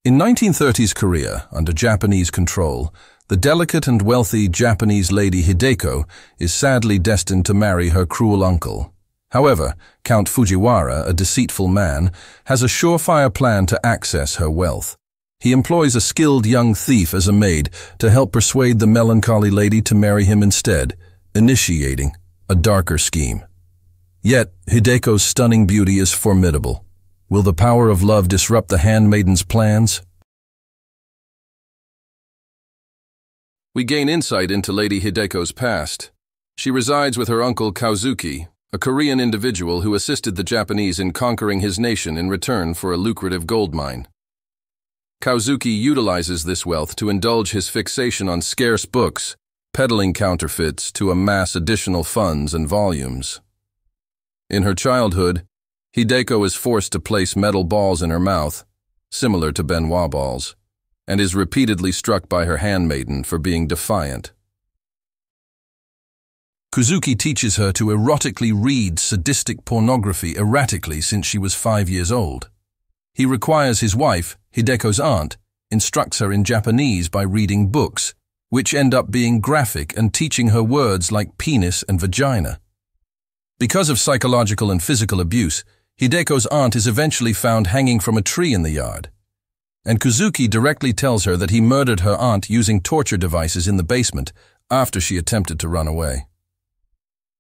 In 1930s Korea, under Japanese control, the delicate and wealthy Japanese Lady Hideko is sadly destined to marry her cruel uncle. However, Count Fujiwara, a deceitful man, has a surefire plan to access her wealth. He employs a skilled young thief as a maid to help persuade the melancholy lady to marry him instead, initiating a darker scheme. Yet, Hideko's stunning beauty is formidable. Will the power of love disrupt the handmaiden's plans? We gain insight into Lady Hideko's past. She resides with her uncle Kazuki, a Korean individual who assisted the Japanese in conquering his nation in return for a lucrative gold mine. Kazuki utilizes this wealth to indulge his fixation on scarce books, peddling counterfeits to amass additional funds and volumes. In her childhood, Hideko is forced to place metal balls in her mouth, similar to Benoit balls, and is repeatedly struck by her handmaiden for being defiant. Kazuki teaches her to erotically read sadistic pornography erratically since she was 5 years old. He requires his wife, Hideko's aunt, instructs her in Japanese by reading books, which end up being graphic and teaching her words like penis and vagina. Because of psychological and physical abuse, Hideko's aunt is eventually found hanging from a tree in the yard. And Kazuki directly tells her that he murdered her aunt using torture devices in the basement after she attempted to run away.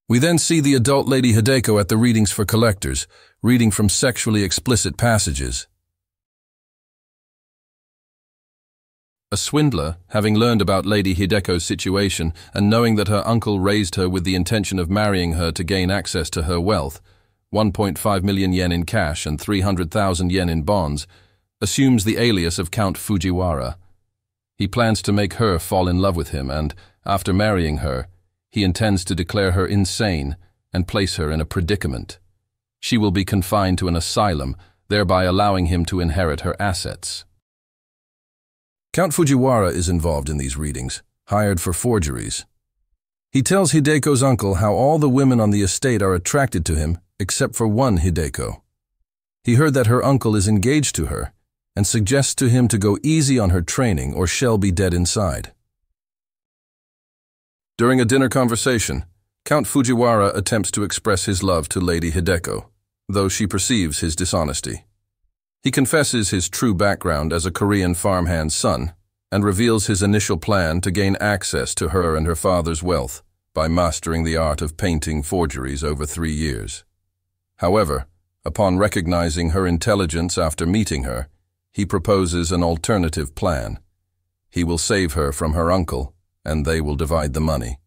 We then see the adult Lady Hideko at the readings for collectors, reading from sexually explicit passages. A swindler, having learned about Lady Hideko's situation and knowing that her uncle raised her with the intention of marrying her to gain access to her wealth, 1.5 million yen in cash and 300,000 yen in bonds, assumes the alias of Count Fujiwara. He plans to make her fall in love with him and, after marrying her, he intends to declare her insane and place her in a predicament. She will be confined to an asylum, thereby allowing him to inherit her assets. Count Fujiwara is involved in these readings, hired for forgeries. He tells Hideko's uncle how all the women on the estate are attracted to him except for one Hideko. He heard that her uncle is engaged to her and suggests to him to go easy on her training or she'll be dead inside. During a dinner conversation, Count Fujiwara attempts to express his love to Lady Hideko, though she perceives his dishonesty. He confesses his true background as a Korean farmhand's son and reveals his initial plan to gain access to her and her father's wealth by mastering the art of painting forgeries over 3 years. However, upon recognizing her intelligence after meeting her, he proposes an alternative plan. He will save her from her uncle, and they will divide the money.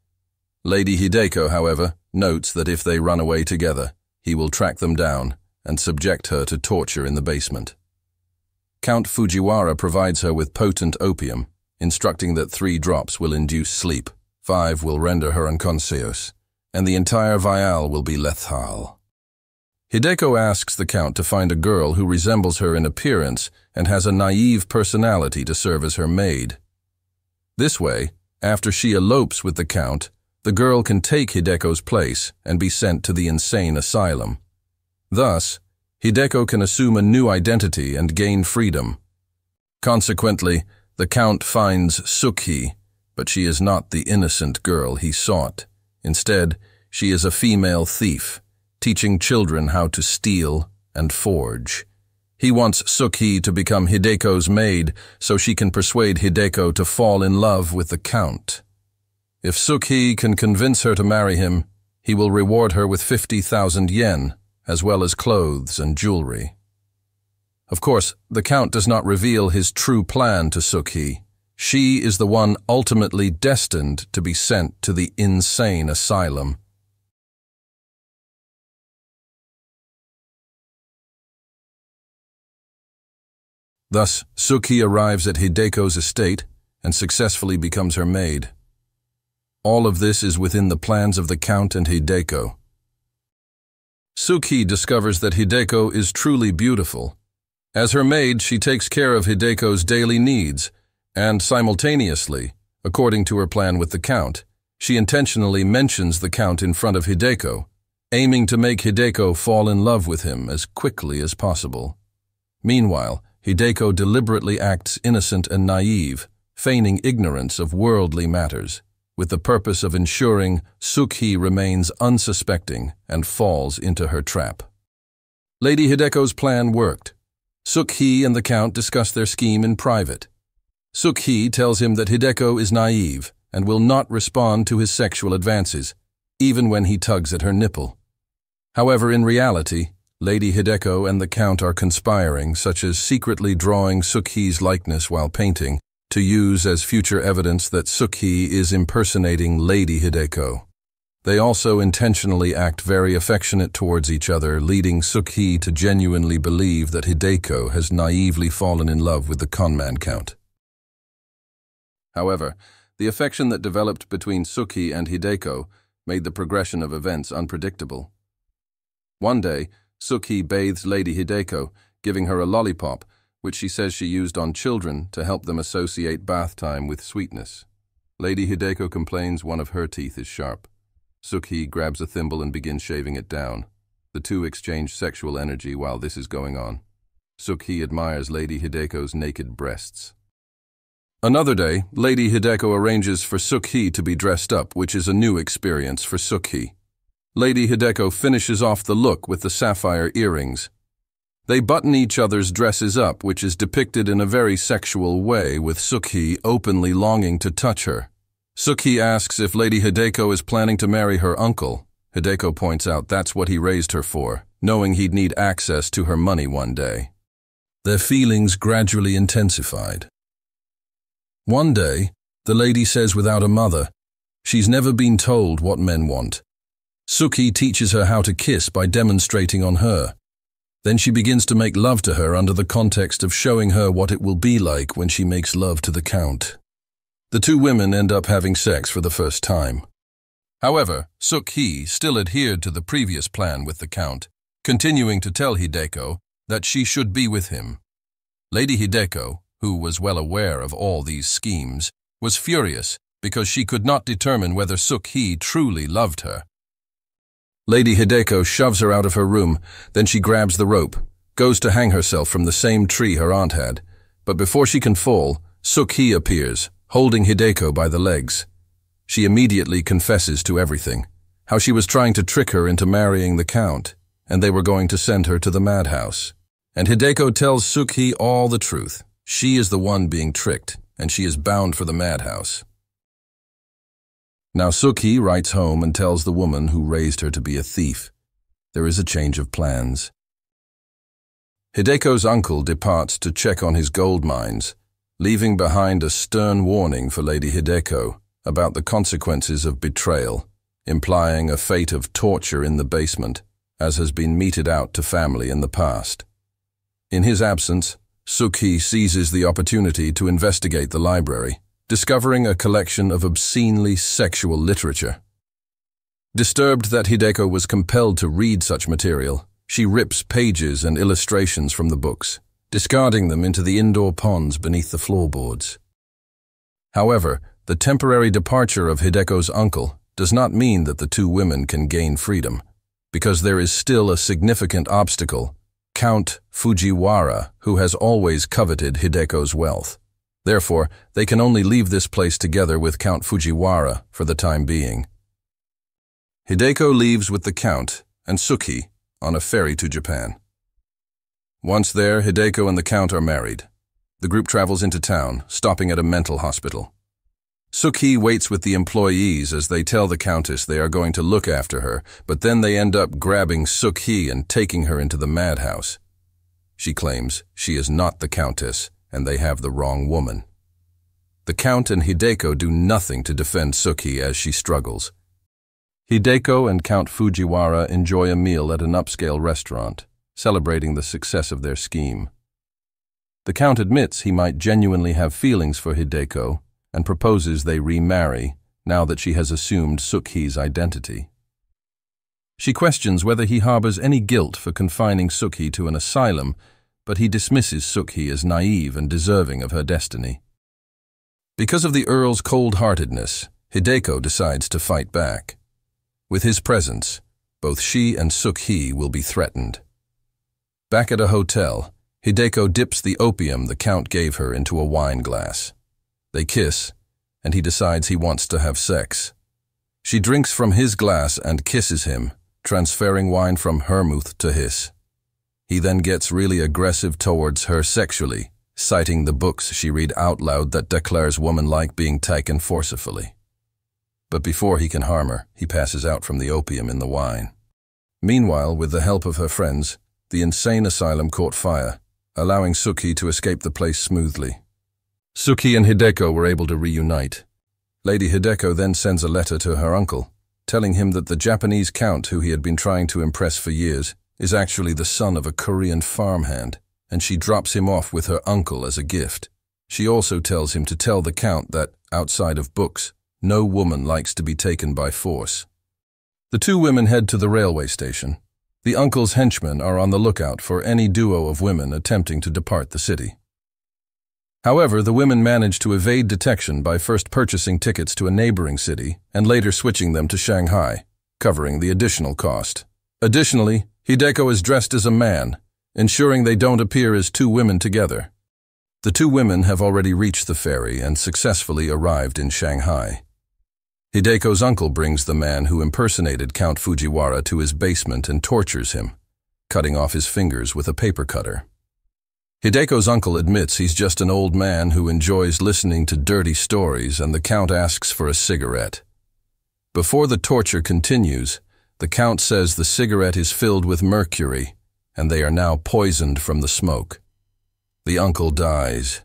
Lady Hideko, however, notes that if they run away together, he will track them down and subject her to torture in the basement. Count Fujiwara provides her with potent opium, instructing that 3 drops will induce sleep, 5 will render her unconscious, and the entire vial will be lethal. Hideko asks the Count to find a girl who resembles her in appearance and has a naive personality to serve as her maid. This way, after she elopes with the Count, the girl can take Hideko's place and be sent to the insane asylum. Thus, Hideko can assume a new identity and gain freedom. Consequently, the Count finds Sook-Hee, but she is not the innocent girl he sought. Instead, she is a female thief, teaching children how to steal and forge. He wants Sook-Hee to become Hideko's maid so she can persuade Hideko to fall in love with the Count. If Sook-Hee can convince her to marry him, he will reward her with 50,000 yen, as well as clothes and jewelry. Of course, the Count does not reveal his true plan to Sook-Hee. She is the one ultimately destined to be sent to the insane asylum. Thus, Sook-Hee arrives at Hideko's estate and successfully becomes her maid. All of this is within the plans of the Count and Hideko. Sook-Hee discovers that Hideko is truly beautiful. As her maid, she takes care of Hideko's daily needs, and simultaneously, according to her plan with the Count, she intentionally mentions the Count in front of Hideko, aiming to make Hideko fall in love with him as quickly as possible. Meanwhile, Hideko deliberately acts innocent and naive, feigning ignorance of worldly matters, with the purpose of ensuring Sook-Hee remains unsuspecting and falls into her trap. Lady Hideko's plan worked. Sook-Hee and the Count discuss their scheme in private. Sook-Hee tells him that Hideko is naive and will not respond to his sexual advances, even when he tugs at her nipple. However, in reality, Lady Hideko and the Count are conspiring, such as secretly drawing Sook-Hee's likeness while painting, to use as future evidence that Sook-Hee is impersonating Lady Hideko. They also intentionally act very affectionate towards each other, leading Sook-Hee to genuinely believe that Hideko has naively fallen in love with the conman Count. However, the affection that developed between Sook-Hee and Hideko made the progression of events unpredictable. One day, Sook-Hee bathes Lady Hideko, giving her a lollipop, which she says she used on children to help them associate bath time with sweetness. Lady Hideko complains one of her teeth is sharp. Sook-Hee grabs a thimble and begins shaving it down. The two exchange sexual energy while this is going on. Sook-Hee admires Lady Hideko's naked breasts. Another day, Lady Hideko arranges for Sook-Hee to be dressed up, which is a new experience for Sook-Hee. Lady Hideko finishes off the look with the sapphire earrings. They button each other's dresses up, which is depicted in a very sexual way, with Sook-Hee openly longing to touch her. Sook-Hee asks if Lady Hideko is planning to marry her uncle. Hideko points out that's what he raised her for, knowing he'd need access to her money one day. Their feelings gradually intensified. One day, the lady says without a mother, she's never been told what men want. Sook-Hee teaches her how to kiss by demonstrating on her. Then she begins to make love to her under the context of showing her what it will be like when she makes love to the Count. The two women end up having sex for the first time. However, Sook-Hee still adhered to the previous plan with the Count, continuing to tell Hideko that she should be with him. Lady Hideko, who was well aware of all these schemes, was furious because she could not determine whether Sook-Hee truly loved her. Lady Hideko shoves her out of her room, then she grabs the rope, goes to hang herself from the same tree her aunt had, but before she can fall, Sook-Hee appears, holding Hideko by the legs. She immediately confesses to everything, how she was trying to trick her into marrying the Count, and they were going to send her to the madhouse. And Hideko tells Sook-Hee all the truth. She is the one being tricked, and she is bound for the madhouse. Now Sook-Hee writes home and tells the woman who raised her to be a thief. There is a change of plans. Hideko's uncle departs to check on his gold mines, leaving behind a stern warning for Lady Hideko about the consequences of betrayal, implying a fate of torture in the basement, as has been meted out to family in the past. In his absence, Sook-Hee seizes the opportunity to investigate the library, discovering a collection of obscenely sexual literature. Disturbed that Hideko was compelled to read such material, she rips pages and illustrations from the books, discarding them into the indoor ponds beneath the floorboards. However, the temporary departure of Hideko's uncle does not mean that the two women can gain freedom, because there is still a significant obstacle: Count Fujiwara, who has always coveted Hideko's wealth. Therefore, they can only leave this place together with Count Fujiwara for the time being. Hideko leaves with the Count and Sook-Hee on a ferry to Japan. Once there, Hideko and the Count are married. The group travels into town, stopping at a mental hospital. Sook-Hee waits with the employees as they tell the Countess they are going to look after her, but then they end up grabbing Sook-Hee and taking her into the madhouse. She claims she is not the Countess, and they have the wrong woman. The Count and Hideko do nothing to defend Sook-Hee as she struggles. Hideko and Count Fujiwara enjoy a meal at an upscale restaurant, celebrating the success of their scheme. The Count admits he might genuinely have feelings for Hideko and proposes they remarry now that she has assumed Sook-Hee's identity. She questions whether he harbors any guilt for confining Sook-Hee to an asylum, but he dismisses Sook-Hee as naive and deserving of her destiny. Because of the Earl's cold-heartedness, Hideko decides to fight back. With his presence, both she and Sook-Hee will be threatened. Back at a hotel, Hideko dips the opium the Count gave her into a wine glass. They kiss, and he decides he wants to have sex. She drinks from his glass and kisses him, transferring wine from her mouth to his. He then gets really aggressive towards her sexually, citing the books she read out loud that declares woman-like being taken forcefully. But before he can harm her, he passes out from the opium in the wine. Meanwhile, with the help of her friends, the insane asylum caught fire, allowing Sukki to escape the place smoothly. Sukki and Hideko were able to reunite. Lady Hideko then sends a letter to her uncle, telling him that the Japanese count who he had been trying to impress for years is actually the son of a Korean farmhand, and she drops him off with her uncle as a gift. She also tells him to tell the Count that, outside of books, no woman likes to be taken by force. The two women head to the railway station. The uncle's henchmen are on the lookout for any duo of women attempting to depart the city. However, the women manage to evade detection by first purchasing tickets to a neighboring city and later switching them to Shanghai, covering the additional cost. Additionally, Hideko is dressed as a man, ensuring they don't appear as two women together. The two women have already reached the ferry and successfully arrived in Shanghai. Hideko's uncle brings the man who impersonated Count Fujiwara to his basement and tortures him, cutting off his fingers with a paper cutter. Hideko's uncle admits he's just an old man who enjoys listening to dirty stories, and the Count asks for a cigarette. Before the torture continues, the Count says the cigarette is filled with mercury, and they are now poisoned from the smoke. The uncle dies.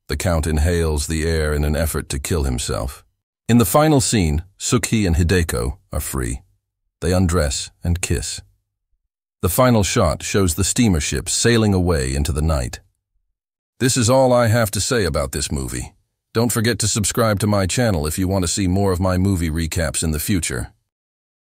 The Count inhales the air in an effort to kill himself. In the final scene, Sook-Hee and Hideko are free. They undress and kiss. The final shot shows the steamer ship sailing away into the night. This is all I have to say about this movie. Don't forget to subscribe to my channel if you want to see more of my movie recaps in the future.